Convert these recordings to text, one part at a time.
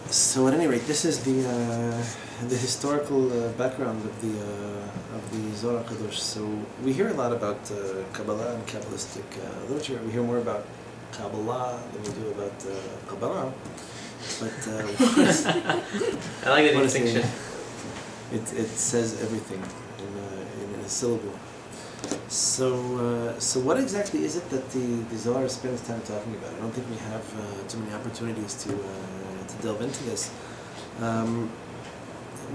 So at any rate, this is the historical background of the Zohar Kadosh. So we hear a lot about Kabbalah and Kabbalistic literature. We hear more about Kabbalah than we do about Kabbalah. But I like the distinction. It says everything in a syllable. So what exactly is it that the Zohar spends time talking about? I don't think we have too many opportunities to delve into this.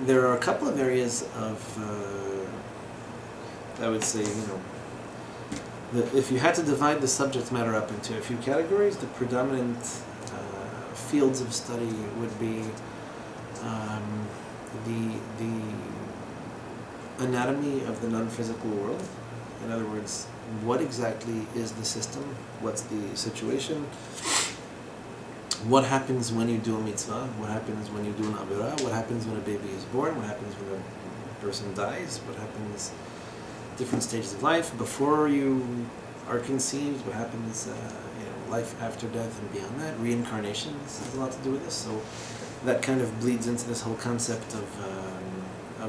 There are a couple of areas of, I would say, if you had to divide the subject matter up into a few categories, the predominant fields of study would be the anatomy of the non-physical world. In other words, what exactly is the system? What's the situation? What happens when you do a mitzvah? What happens when you do an avera? What happens when a baby is born? What happens when a person dies? What happens at different stages of life? Before you are conceived, what happens, life after death and beyond that? Reincarnations has a lot to do with this. So that kind of bleeds into this whole concept of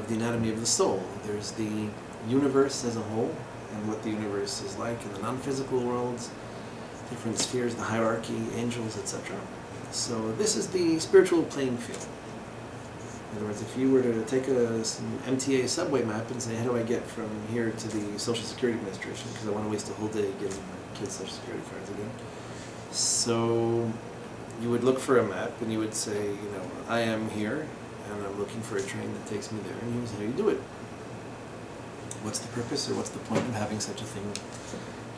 the anatomy of the soul. There's the universe as a whole, and what the universe is like in the non-physical worlds, different spheres, the hierarchy, angels, etc. So this is the spiritual playing field. In other words, if you were to take some MTA subway map and say, how do I get from here to the Social Security Administration, because I want to waste a whole day getting my kids' Social Security cards again. So you would look for a map and you would say, I am here and I'm looking for a train that takes me there, and here's how you do it. What's the purpose or what's the point of having such a thing,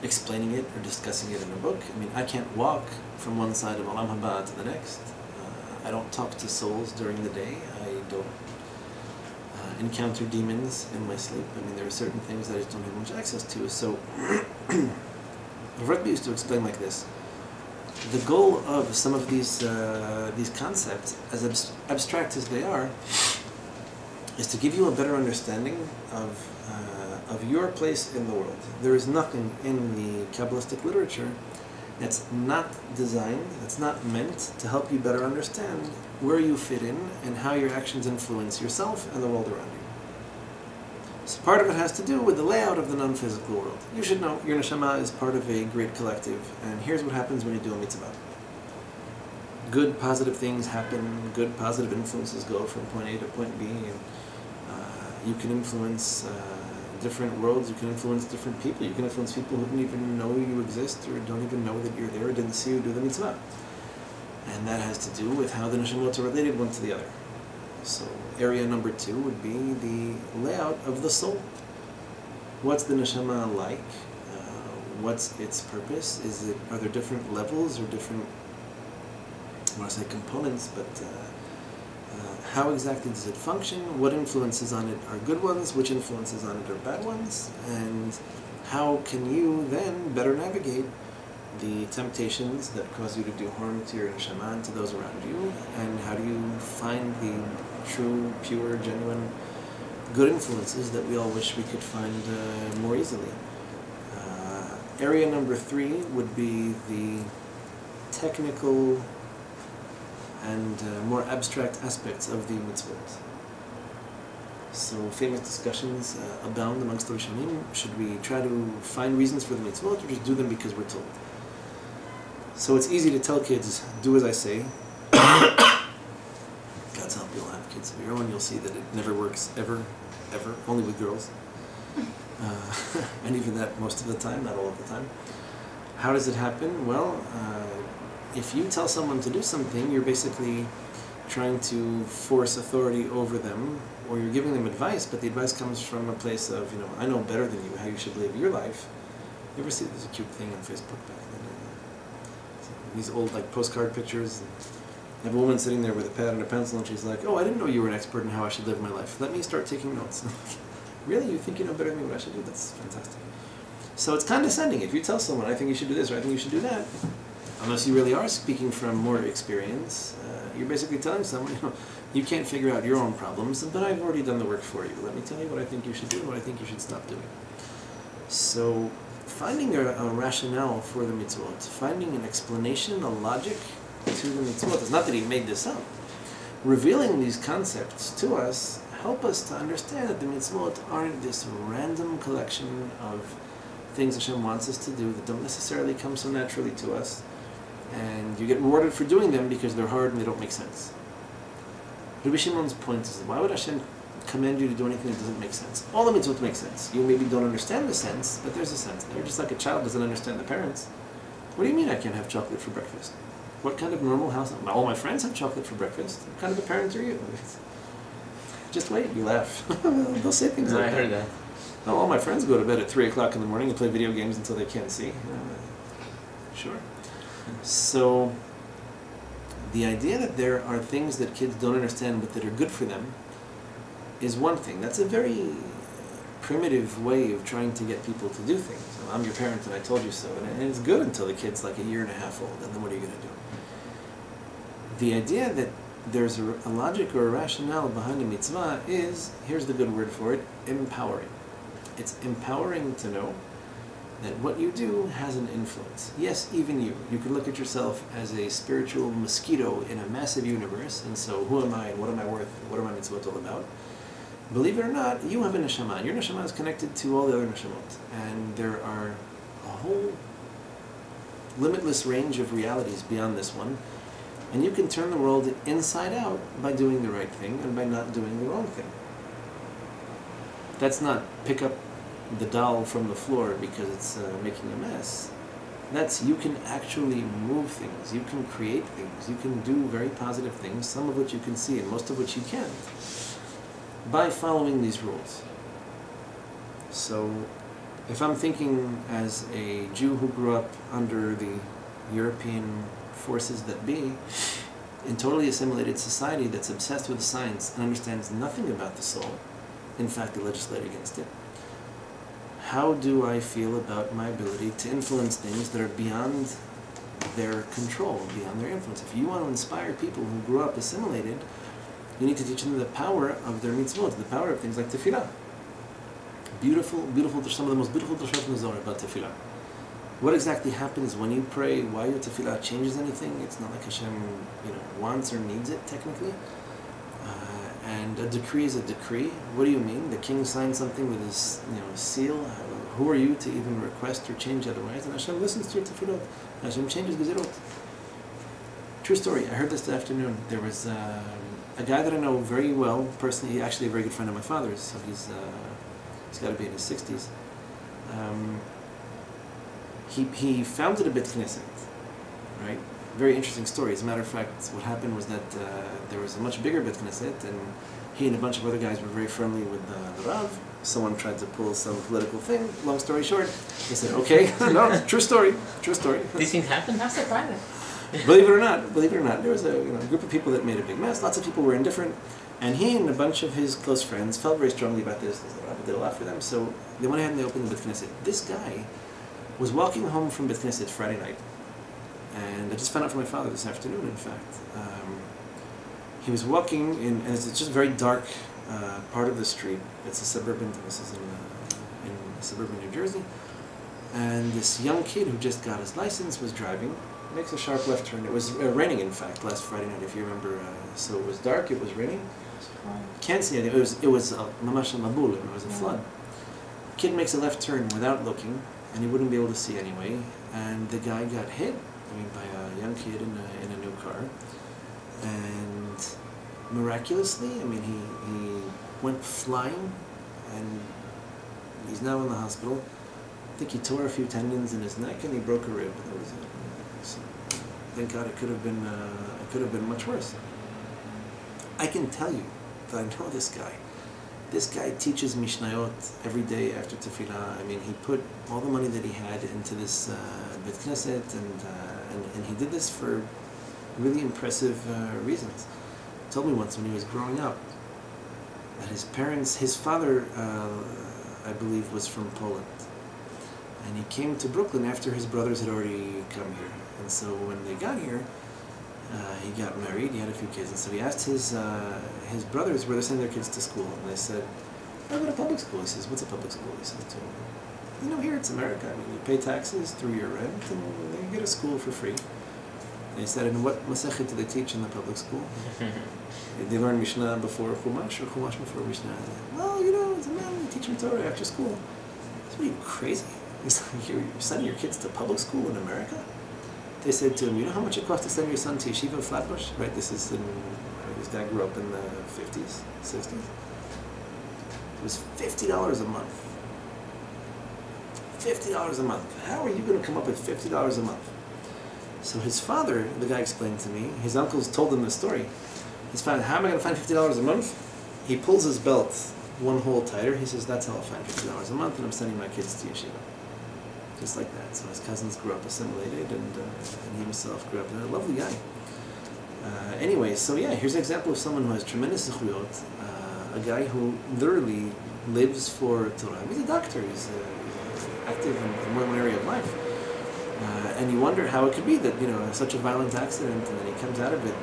explaining it or discussing it in a book? I mean, I can't walk from one side of Olam Haba to the next. I don't talk to souls during the day. I don't encounter demons in my sleep. I mean, there are certain things that I just don't have much access to. So Rabbi used to explain like this. The goal of some of these concepts, as abstract as they are, is to give you a better understanding of your place in the world. There is nothing in the Kabbalistic literature that's not designed, that's not meant to help you better understand where you fit in and how your actions influence yourself and the world around you. So part of it has to do with the layout of the non-physical world. You should know your neshama is part of a great collective, and here's what happens when you do a mitzvah. Good, positive things happen, good, positive influences go from point A to point B, and you can influence different worlds, you can influence different people, you can influence people who didn't even know you exist or don't even know that you're there or didn't see you do the mitzvah. And that has to do with how the neshamot are related one to the other. So area number 2 would be the layout of the soul. What's the neshama like? What's its purpose? Are there different levels or different, I want to say components, but how exactly does it function? What influences on it are good ones? Which influences on it are bad ones? And how can you then better navigate the temptations that cause you to do harm to your neshama and to those around you? And how do you find the true, pure, genuine, good influences that we all wish we could find more easily? Area number 3 would be the technical and more abstract aspects of the mitzvot. So famous discussions abound amongst the Rishonim. Should we try to find reasons for the mitzvot or just do them because we're told? So it's easy to tell kids, do as I say. God's help, you'll have kids of your own, you'll see that it never works ever, only with girls. And even that most of the time, not all of the time. How does it happen? Well, if you tell someone to do something, you're basically trying to force authority over them, or you're giving them advice, but the advice comes from a place of, I know better than you how you should live your life. You ever see, there's a cute thing on Facebook back then, these old postcard pictures, and you have a woman sitting there with a pad and a pencil, and she's like, oh, I didn't know you were an expert in how I should live my life. Let me start taking notes. Really? You think you know better than me what I should do? That's fantastic. So it's condescending. If you tell someone, I think you should do this, or I think you should do that, unless you really are speaking from more experience, you're basically telling someone, you can't figure out your own problems, but I've already done the work for you. Let me tell you what I think you should do and what I think you should stop doing. So finding a rationale for the mitzvot, finding an explanation, a logic to the mitzvot. It's not that he made this up, revealing these concepts to us help us to understand that the mitzvot aren't this random collection of things Hashem wants us to do that don't necessarily come so naturally to us, and you get rewarded for doing them because they're hard and they don't make sense. Rabbi Shimon's point is, why would Hashem command you to do anything that doesn't make sense? All the mitzvot make sense. You maybe don't understand the sense, but there's a sense there. Just like a child doesn't understand the parents. What do you mean I can't have chocolate for breakfast? What kind of normal house? All my friends have chocolate for breakfast. What kind of a parent are you? Just wait, you laugh. They'll say things like that. I heard that. No, all my friends go to bed at 3 o'clock in the morning and play video games until they can't see. Sure. So, the idea that there are things that kids don't understand but that are good for them is one thing. That's a very primitive way of trying to get people to do things. So I'm your parent and I told you so. And it's good until the kid's like a year and a half old, and then what are you going to do? The idea that there's a logic or a rationale behind a mitzvah is, here's the good word for it, empowering. It's empowering to know that what you do has an influence. Yes, even you. You can look at yourself as a spiritual mosquito in a massive universe, and so who am I and what am I worth? What are my mitzvot all about? Believe it or not, you have a neshama. Your neshama is connected to all the other neshamot. And there are a whole limitless range of realities beyond this one. And you can turn the world inside out by doing the right thing and by not doing the wrong thing. That's not pick up the doll from the floor because it's making a mess. That's you can actually move things. You can create things. You can do very positive things, some of which you can see and most of which you can't, by following these rules. So, if I'm thinking as a Jew who grew up under the European forces that be, in totally assimilated society that's obsessed with science and understands nothing about the soul, in fact they legislate against it, how do I feel about my ability to influence things that are beyond their control, beyond their influence? If you want to inspire people who grew up assimilated, you need to teach them the power of their mitzvot, the power of things like tefillah. Beautiful, some of the most beautiful drashot in the Zohar about tefillah. What exactly happens when you pray? Why your tefillah changes anything? It's not like Hashem, wants or needs it technically. And a decree is a decree. What do you mean? The king signed something with his, seal. Who are you to even request or change otherwise? And Hashem listens to your tefillot. Hashem changes gezerot. True story. I heard this afternoon. There was a guy that I know very well personally. He's actually a very good friend of my father's. So he's got to be in his 60s. He founded a Beit Knesset, right? Very interesting story. As a matter of fact, what happened was that there was a much bigger Beit Knesset, and he and a bunch of other guys were very friendly with the Rav. Someone tried to pull some political thing. Long story short, they said, okay, no, true story. These things happen? How surprising. Believe it or not, there was a group of people that made a big mess. Lots of people were indifferent. And he and a bunch of his close friends felt very strongly about this. The Rabbi did a lot for them. So they went ahead and they opened the Beit Knesset. This guy was walking home from Beit Knesset Friday night. And I just found out from my father this afternoon, in fact. He was walking in, and it's just a very dark part of the street. This is in suburban New Jersey. And this young kid who just got his license was driving, makes a sharp left turn. It was raining, in fact, last Friday night, if you remember. So it was dark, it was raining. Can't see anything. It was mamash mabul, it was a flood. Kid makes a left turn without looking, and he wouldn't be able to see anyway. And the guy got hit, by a young kid in a new car. And miraculously, he went flying, and he's now in the hospital. I think he tore a few tendons in his neck, and he broke a rib. That was it. So, thank God, it could have been much worse. I can tell you that I know this guy. This guy teaches Mishnayot every day after Tefillah. He put all the money that he had into this Beit Knesset, and he did this for really impressive reasons. He told me once when he was growing up that his father, I believe, was from Poland. And he came to Brooklyn after his brothers had already come here. And so when they got here, he got married, he had a few kids, and so he asked his brothers where they send their kids to school, and they said, I go to public school. He says, what's a public school? He says to him, here it's America. You pay taxes through your rent, and they get a school for free. They said, and what Masechet do they teach in the public school? They learn Mishnah before Chumash or Chumash before Mishnah? Well, it's a man, they teach him Torah after school. What are you, crazy? You're sending your kids to public school in America? They said to him, you know how much it costs to send your son to yeshiva Flatbush? Right, this guy grew up in the 50s, 60s. It was $50 a month. $50 a month. How are you going to come up with $50 a month? So his father, the guy explained to me, his uncles told him the story. His father, how am I going to find $50 a month? He pulls his belt one hole tighter. He says, that's how I'll find $50 a month, and I'm sending my kids to yeshiva. Just like that. So his cousins grew up assimilated, and he himself grew up a lovely guy. Anyway, so here's an example of someone who has tremendous zechuyot, a guy who literally lives for Torah. He's a doctor. He's active in more than one area of life. And you wonder how it could be that, such a violent accident, and then he comes out of it,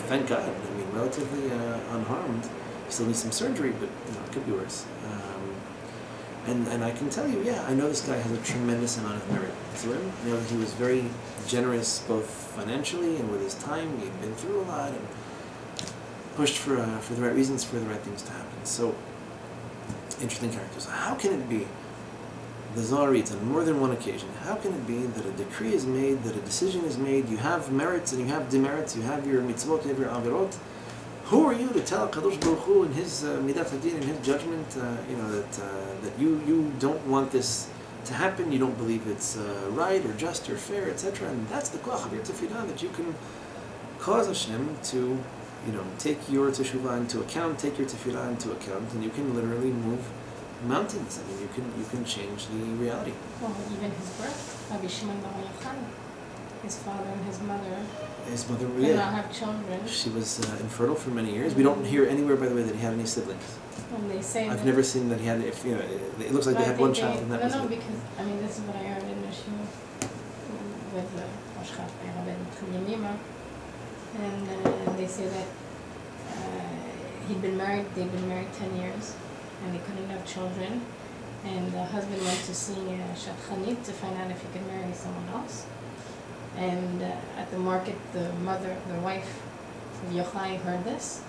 thank God, relatively unharmed. He still needs some surgery, but it could be worse. And I can tell you, I know this guy has a tremendous amount of merit to him. He was very generous both financially and with his time. He'd been through a lot and pushed for the right reasons, for the right things to happen. So, interesting characters. How can it be, the Zohar reads on more than one occasion, how can it be that a decree is made, that a decision is made, you have merits and you have demerits, you have your mitzvot, you have your avirot? Who are you to tell Kadosh Baruch Hu in his midat hadin, in his judgment, that you don't want this to happen, you don't believe it's right or just or fair, etc. And that's the koach of your tefillah, that you can cause Hashem to, take your teshuvah into account, take your tefillah into account, and you can literally move mountains. You can change the reality. Well, even his birth, Rabbi Shimon bar Yohhai, his father and his mother did not have children. She was infertile for many years. We don't hear anywhere, by the way, that he had any siblings. And they say I've never seen that he had. It looks like they had one child, and that was it. Because this is what I heard in the shiur with Rabbi Yemima, and they say that they'd been married 10 years, and they couldn't have children, and the husband went to see a shadchanit to find out if he could marry someone else. And at the market, the wife of Yohhai heard this,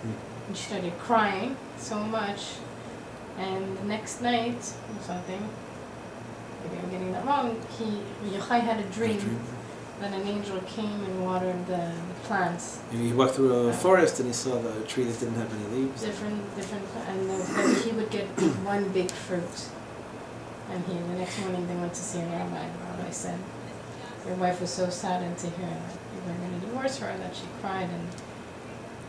and she started crying so much. And the next night, or something, maybe I'm getting that wrong, Yohhai had a dream that an angel came and watered the plants. He walked through a forest and he saw the tree that didn't have any leaves. Different, and he would get one big fruit. And the next morning they went to see a rabbi. The rabbi said, your wife was so saddened to hear that you were going to divorce her that she cried, and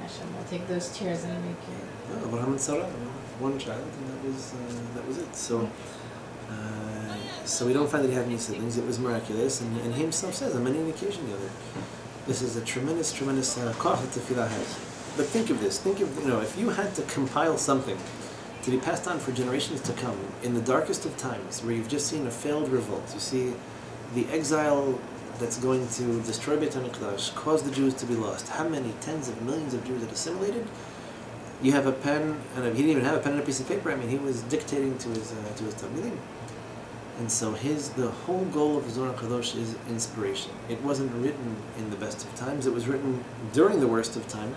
Hashem will take those tears and make you. Abraham and Sarah, one child, and that was it. So we don't find that he had any siblings. It was miraculous, and he himself says on many occasions this is a tremendous koach that tefillah has. But think of this. If you had to compile something to be passed on for generations to come in the darkest of times, where you've just seen a failed revolt, you see the exile that's going to destroy Beit HaMikdash, cause the Jews to be lost. How many tens of millions of Jews that assimilated? You have a pen, and he didn't even have a pen and a piece of paper. He was dictating to his Talmidim. And so the whole goal of Zohar Kadosh is inspiration. It wasn't written in the best of times. It was written during the worst of times,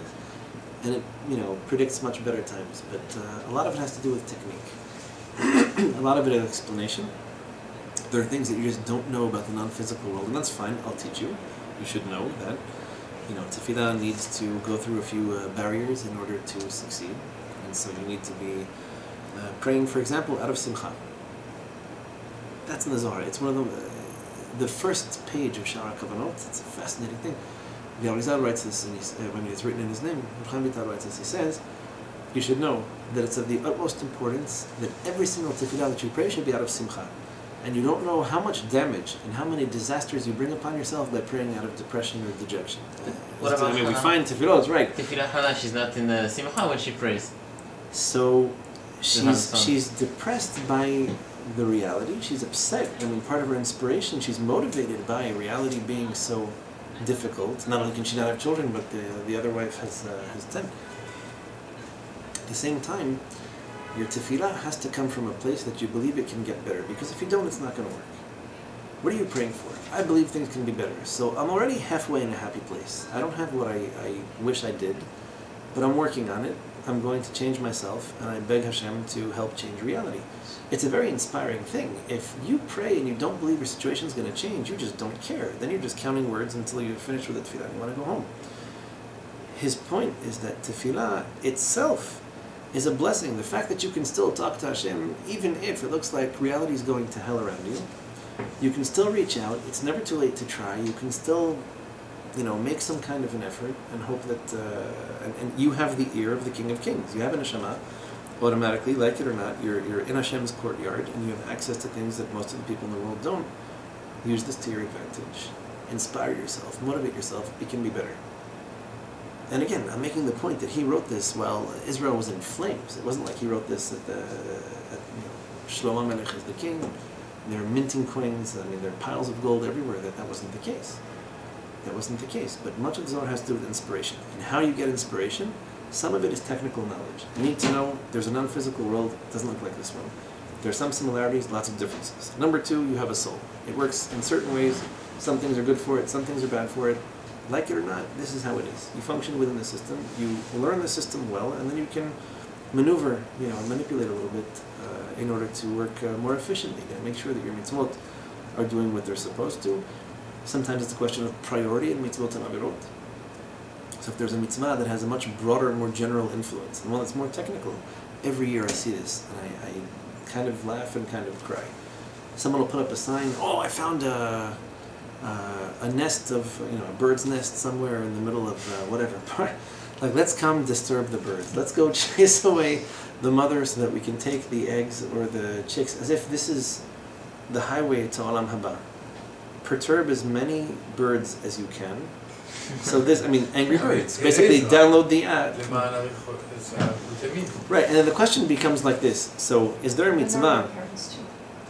and it predicts much better times. But a lot of it has to do with technique. A lot of it is explanation. There are things that you just don't know about the non-physical world, and that's fine. I'll teach you. You should know that, tefillah needs to go through a few barriers in order to succeed, and so you need to be praying, for example, out of simcha. That's in the Zohar. It's one of the first page of Shara Kavanot. It's a fascinating thing. The Arizal writes this, and it's written in his name. Rabbi writes this. He says, you should know that it's of the utmost importance that every single tefillah that you pray should be out of simcha. And you don't know how much damage and how many disasters you bring upon yourself by praying out of depression or dejection. What about we find tefillah is right. Tefillah Hana, she's not in the simcha when she prays. So she's depressed by the reality. She's upset. Part of her inspiration, she's motivated by reality being so difficult. Not only can she not have children, but the other wife has 10. At the same time, your tefillah has to come from a place that you believe it can get better, because if you don't, it's not going to work. What are you praying for? I believe things can be better. So I'm already halfway in a happy place. I don't have what I wish I did, but I'm working on it. I'm going to change myself, and I beg Hashem to help change reality. It's a very inspiring thing. If you pray and you don't believe your situation is going to change, you just don't care. Then you're just counting words until you're finished with the tefillah and you want to go home. His point is that tefillah itself is a blessing. The fact that you can still talk to Hashem, even if it looks like reality is going to hell around you, you can still reach out. It's never too late to try. You can still, make some kind of an effort and hope that, and you have the ear of the King of Kings. You have a neshama. Automatically, like it or not, you're in Hashem's courtyard and you have access to things that most of the people in the world don't. Use this to your advantage. Inspire yourself. Motivate yourself. It can be better. And again, I'm making the point that he wrote this while Israel was in flames. It wasn't like he wrote this at Shlomo Melech is the king. They're minting coins. There are piles of gold everywhere. That wasn't the case. That wasn't the case. But much of the Zohar has to do with inspiration. And how you get inspiration? Some of it is technical knowledge. You need to know there's a non-physical world. It doesn't look like this one. There are some similarities, lots of differences. Number two, you have a soul. It works in certain ways. Some things are good for it. Some things are bad for it. Like it or not, this is how it is. You function within the system. You learn the system well, and then you can maneuver, and manipulate a little bit in order to work more efficiently and make sure that your mitzvot are doing what they're supposed to. Sometimes it's a question of priority in mitzvot and avirot. So if there's a mitzvah that has a much broader, more general influence, and one that's more technical, every year I see this, and I kind of laugh and kind of cry. Someone will put up a sign, I found a nest of, a bird's nest somewhere in the middle of whatever part. Like, let's come disturb the birds. Let's go chase away the mother so that we can take the eggs or the chicks, as if this is the highway to Olam Haba. Perturb as many birds as you can. So Angry Birds. Basically, download the app. Right, and then the question becomes like this. So, is there a mitzvah?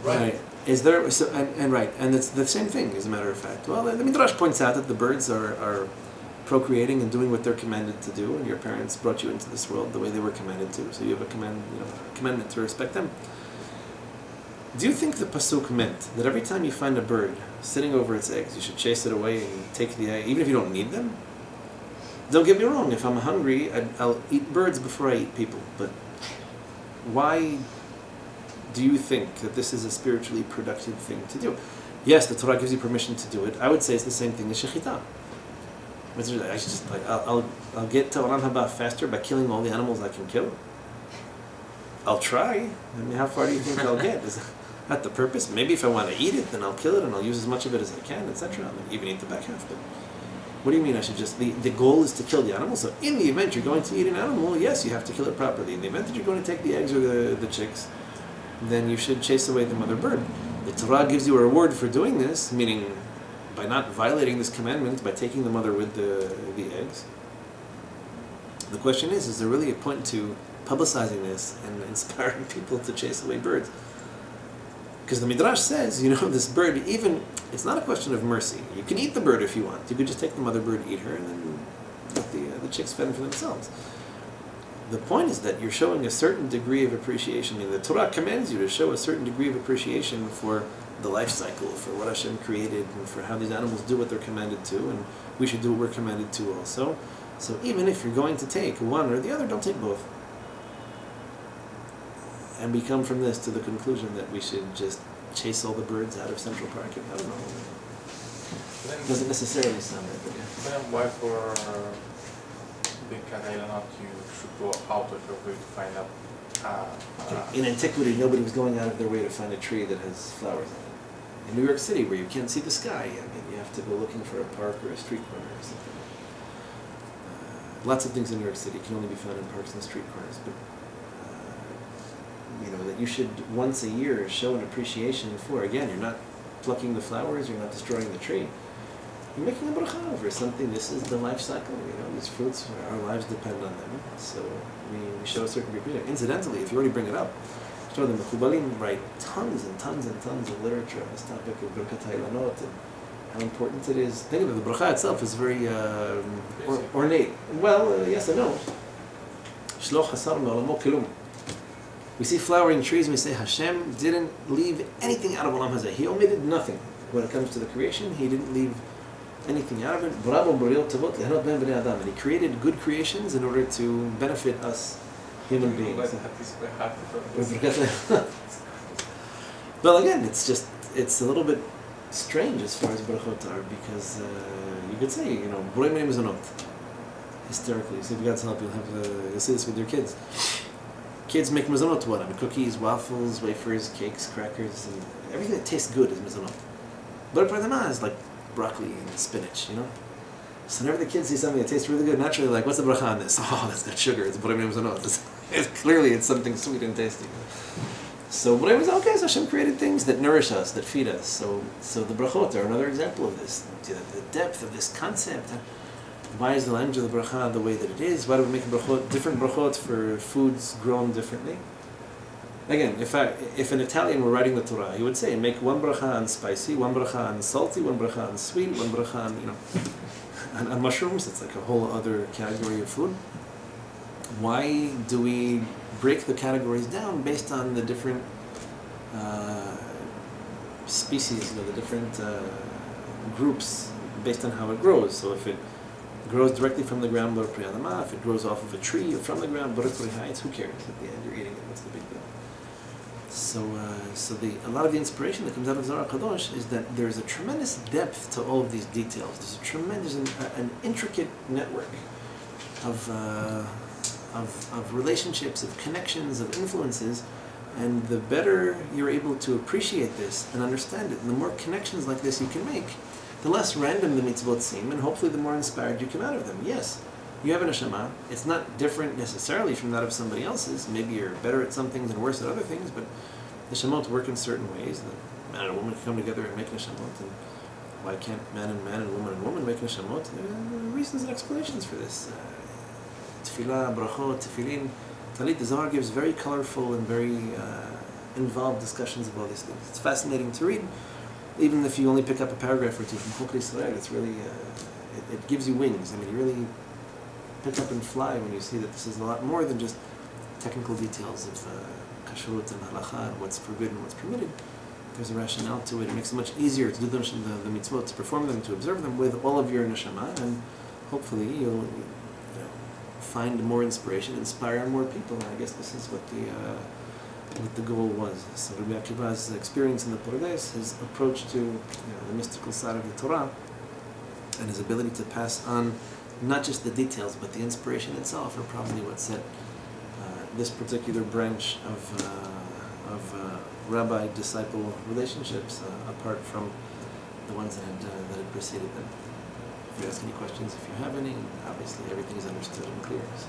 Right. Is there, and it's the same thing, as a matter of fact. Well, the Midrash points out that the birds are procreating and doing what they're commanded to do, and your parents brought you into this world the way they were commanded to, so you have a commandment to respect them. Do you think the pasuk meant that every time you find a bird sitting over its eggs, you should chase it away and take the egg, even if you don't need them? Don't get me wrong, if I'm hungry, I'll eat birds before I eat people, but why do you think that this is a spiritually productive thing to do? Yes, the Torah gives you permission to do it. I would say it's the same thing as shechita. I should just I'll get to Olam Haba faster by killing all the animals I can kill. I'll try. How far do you think I'll get? Is that the purpose? Maybe if I want to eat it, then I'll kill it and I'll use as much of it as I can, etc. I'll even eat the back half. But what do you mean I should just... The goal is to kill the animal. So in the event you're going to eat an animal, yes, you have to kill it properly. In the event that you're going to take the eggs or the chicks, then you should chase away the mother bird. The Torah gives you a reward for doing this, meaning by not violating this commandment, by taking the mother with the eggs. The question is there really a point to publicizing this and inspiring people to chase away birds? Because the Midrash says, this bird, it's not a question of mercy. You can eat the bird if you want. You could just take the mother bird, eat her, and then let the chicks fend for themselves. The point is that you're showing a certain degree of appreciation. The Torah commands you to show a certain degree of appreciation for the life cycle, for what Hashem created, and for how these animals do what they're commanded to, and we should do what we're commanded to also. So even if you're going to take one or the other, don't take both. And we come from this to the conclusion that we should just chase all the birds out of Central Park. I don't know. It doesn't necessarily sound right, but yeah. Then why for big Kataila you should go out of your way to find out? In antiquity, nobody was going out of their way to find a tree that has flowers on it. In New York City, where you can't see the sky, you have to go looking for a park or a street corner or something. Lots of things in New York City can only be found in parks and street corners, but that you should once a year show an appreciation for. Again, you're not plucking the flowers, you're not destroying the tree. You're making a bracha over something. This is the life cycle. These fruits, our lives depend on them. So we show a certain degree. Incidentally, if you already bring it up, the Mechubalim write tons and tons and tons of literature on this topic of Birkat HaIlanot and how important it is. Think of it, the bracha itself is very ornate. Well, yes and no. Shloch hasar me'olamo kelum. We see flowering trees and we say Hashem didn't leave anything out of Olam Hazeh. He omitted nothing. when it comes to the creation, he didn't leave anything out of it. And he created good creations in order to benefit us human beings. Well, again, it's a little bit strange as far as brachot are, because you could say, borei minei mezonot. Hysterically, so if God's help, you'll see this with your kids. Kids make mezonot what? I mean, cookies, waffles, wafers, cakes, crackers, and everything that tastes good is mezonot. But pradama is like broccoli and spinach, So whenever the kids see something that tastes really good, naturally like, what's the bracha on this? Oh, that's got sugar. It's borei minei mezonot. Clearly, it's something sweet and tasty. So borei was okay. So Hashem created things that nourish us, that feed us. So the brachot are another example of this. The depth of this concept. Why is the language of the bracha the way that it is? Why do we make different brachot for foods grown differently? Again, if an Italian were writing the Torah, he would say, make one bracha on spicy, one bracha on salty, one bracha on sweet, one bracha on, on mushrooms. It's like a whole other category of food. Why do we break the categories down based on the different species, the different groups, based on how it grows? So if it grows directly from the ground, if it grows off of a tree or from the ground, who cares? At the end, you're eating it. What's the big deal? So a lot of the inspiration that comes out of Zohar Kadosh is that there's a tremendous depth to all of these details. There's an intricate network of relationships, of connections, of influences, and the better you're able to appreciate this and understand it, and the more connections like this you can make, the less random the mitzvot seem, and hopefully the more inspired you come out of them. Yes, you have a neshama. It's not different necessarily from that of somebody else's. Maybe you're better at some things and worse at other things, but neshamot work in certain ways. The man and woman can come together and make neshamot, and why can't man and woman make neshamot? There are reasons and explanations for this. Tefillah, brachot, tefillin, talit. The Zohar gives very colorful and very involved discussions of all these things. It's fascinating to read. Even if you only pick up a paragraph or two from Chokri Yisrael, it's really, it gives you wings. I mean, you really pick up and fly when you see that this is a lot more than just technical details of kashrut and halacha and what's forbidden and what's permitted. There's a rationale to it. It makes it much easier to do the mitzvot, to perform them, to observe them with all of your neshama, and hopefully you'll find more inspiration, inspire more people. And I guess this is what the goal was. So Rabbi Akiva's experience in the Pardes, his approach to the mystical side of the Torah, and his ability to pass on not just the details but the inspiration itself, are probably what set this particular branch of rabbi-disciple relationships apart from the ones that had preceded them. If you ask any questions, if you have any, obviously everything is understood and clear. So.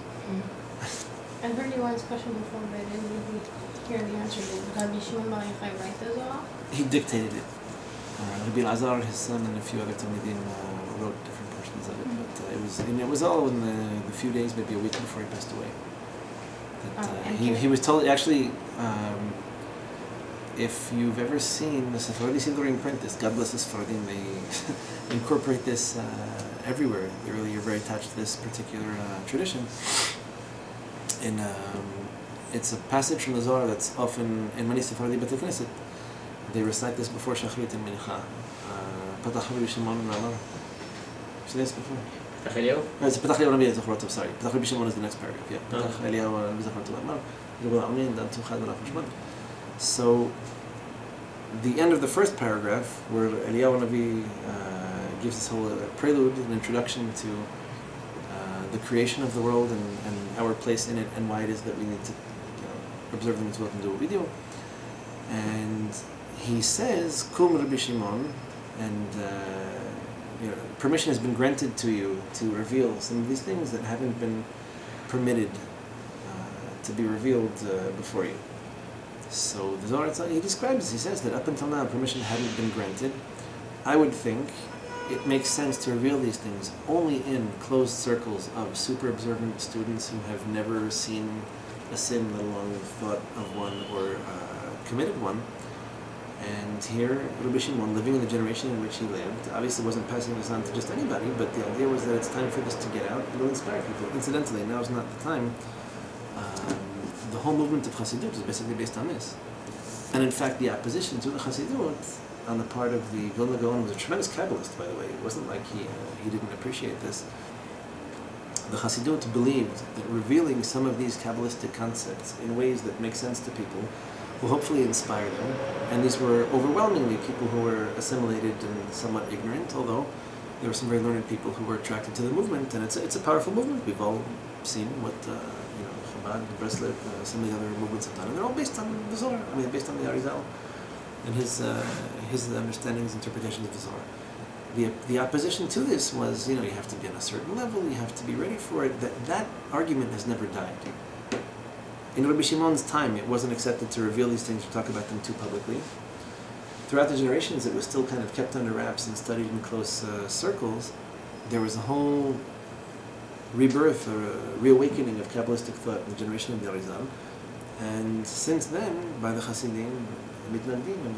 I heard you once question before, but I didn't really hear the answer. Did Rabbi Shimon Bar Yochai write the Zohar? He dictated it. Rabbi Elazar, his son, and a few other Talmidim wrote different portions of it. But it was all in the few days, maybe a week before he passed away. He was told, actually, if you've ever seen the Sephardi Sidurim print this, God bless the Sephardim, they incorporate this everywhere. You're very attached to this particular tradition. And it's a passage from the Zohar that's often in many Sephardi Beit Knesset. They recite this before Shachrit and Mincha. Patach Rabbi Shimon and Amar. You've seen this before? Patach Eliyahu? It's Patach Eliyahu Rabbi Zechrotov, sorry. Patach Rabbi Shimon is the next paragraph, yeah. Patach Eliyahu Rabbi Zechrotov Amar. So, the end of the first paragraph, where Eliyahu Navi gives this whole prelude, an introduction to the creation of the world and our place in it, and why it is that we need to observe the mitzvot and do what we do. And he says, Kum Rabbi Shimon, and permission has been granted to you to reveal some of these things that haven't been permitted to be revealed before you. So the Zohar, he describes, he says that up until now permission hadn't been granted. I would think it makes sense to reveal these things only in closed circles of super observant students who have never seen a sin, let alone thought of one or committed one. And here, Rabbi Shimon, living in the generation in which he lived, obviously wasn't passing this on to just anybody, but the idea was that it's time for this to get out. It will inspire people. Incidentally, now is not the time. The whole movement of Chassidut is basically based on this. And in fact, the opposition to the Chassidut on the part of the Vilna Gaon, who was a tremendous Kabbalist, by the way. It wasn't like he didn't appreciate this. The Hasidut believed that revealing some of these Kabbalistic concepts in ways that make sense to people will hopefully inspire them. And these were overwhelmingly people who were assimilated and somewhat ignorant, although there were some very learned people who were attracted to the movement. And it's a powerful movement. We've all seen what Chabad, Breslev, some of the other movements have done, and they're all based on the Zohar. I mean, based on the Arizal and his understandings, interpretations of the Zohar. The opposition to this was, you have to be on a certain level, you have to be ready for it. That argument has never died. In Rabbi Shimon's time, it wasn't accepted to reveal these things or talk about them too publicly. Throughout the generations, it was still kind of kept under wraps and studied in close circles. There was a whole rebirth or a reawakening of Kabbalistic thought in the generation of the Arizal. And since then, by the Hasidim, the Mitnagdim, and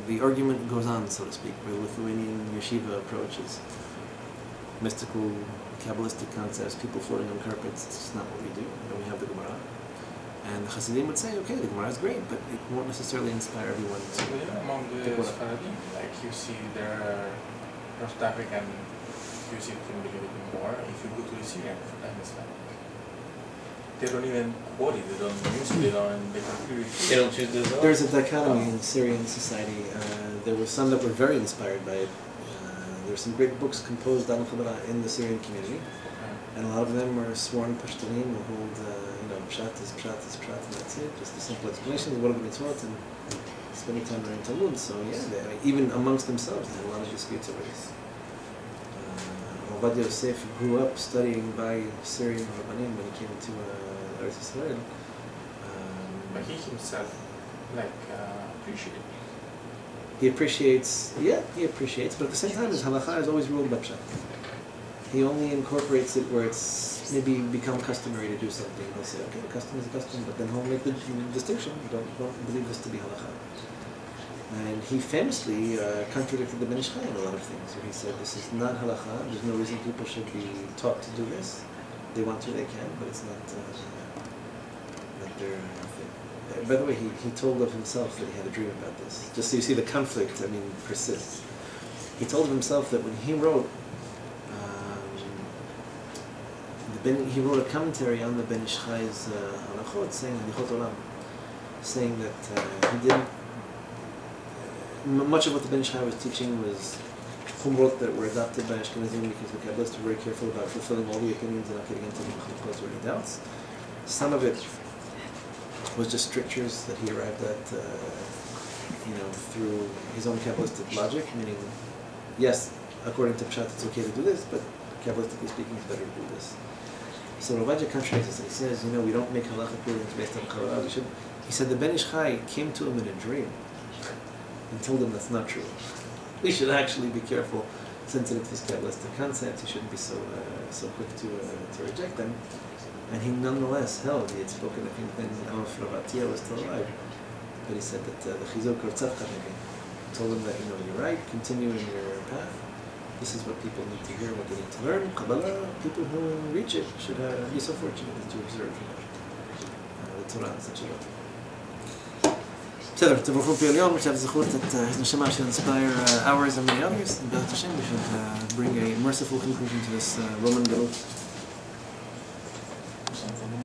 the argument goes on, so to speak, where the Lithuanian yeshiva approaches mystical, Kabbalistic concepts, people floating on carpets. It's just not what we do. And we have the Gemara. And the Hasidim would say, okay, the Gemara is great, but it won't necessarily inspire everyone to... Among the Sfaradim, like you see their North African, you see it can be a little bit more. If you go to the Syrian, for them it's like, they don't even quote it, they don't use it, they don't choose the Zohar. There's a dichotomy in Syrian society. There were some that were very inspired by it. There were some great books composed on Kabbalah in the Syrian community. And a lot of them were sworn Pashtunim who hold, Pshat is Pshat is Pshat, and that's it. Just a simple explanation of what are the mitzvot and spending time learning Talmud. So even amongst themselves, they had a lot of disputes over this. Rabbi Yosef grew up studying by Syrian Rabbanim when he came to Eretz Yisrael. But he himself, appreciates. He appreciates, but at the same time, his halacha is always ruled by Pshat. He only incorporates it where it's maybe become customary to do something. He'll say, okay, custom is a custom, but then he'll make the distinction. Don't believe this to be halacha. And he famously contradicted the Ben Ish Chai in a lot of things, where he said, this is not halacha, there's no reason people should be taught to do this. They want to, they can, but it's not their thing. By the way, he told of himself that he had a dream about this. Just so you see the conflict, persists. He told of himself that when he wrote, he wrote a commentary on the Ben Ish Chai's halachot, saying that he didn't. Much of what the Ben Ish Chai was teaching was chumrot that were adopted by Ashkenazim because the Kabbalists were very careful about fulfilling all the opinions and not getting into machlokot or any doubts. Some of it was just strictures that he arrived at, through his own Kabbalistic logic, meaning, yes, according to Pshat, it's okay to do this, but Kabbalistically speaking, it's better to do this. So Rabbi contradicts us and he says, we don't make halachic rulings based on Kabbalah. He said the Ben Ish Chai came to him in a dream and told him that's not true. We should actually be careful, sensitive to these Kabbalistic concepts. You shouldn't be so quick to reject them. And he nonetheless held, he had spoken, I think then Rabbi was still alive, but he said that the Chizuk or Tzadcha told him that, you're right, continue in your path. This is what people need to hear, what they need to learn. Kabbalah, people who reach it should be so fortunate as to observe the Torah and such a lot. בסדר, תברכו פי עליון, ושאף זכות את נשמה should inspire ours and many others. And B'ezrat Hashem, we should bring a merciful conclusion to this Roman Galut.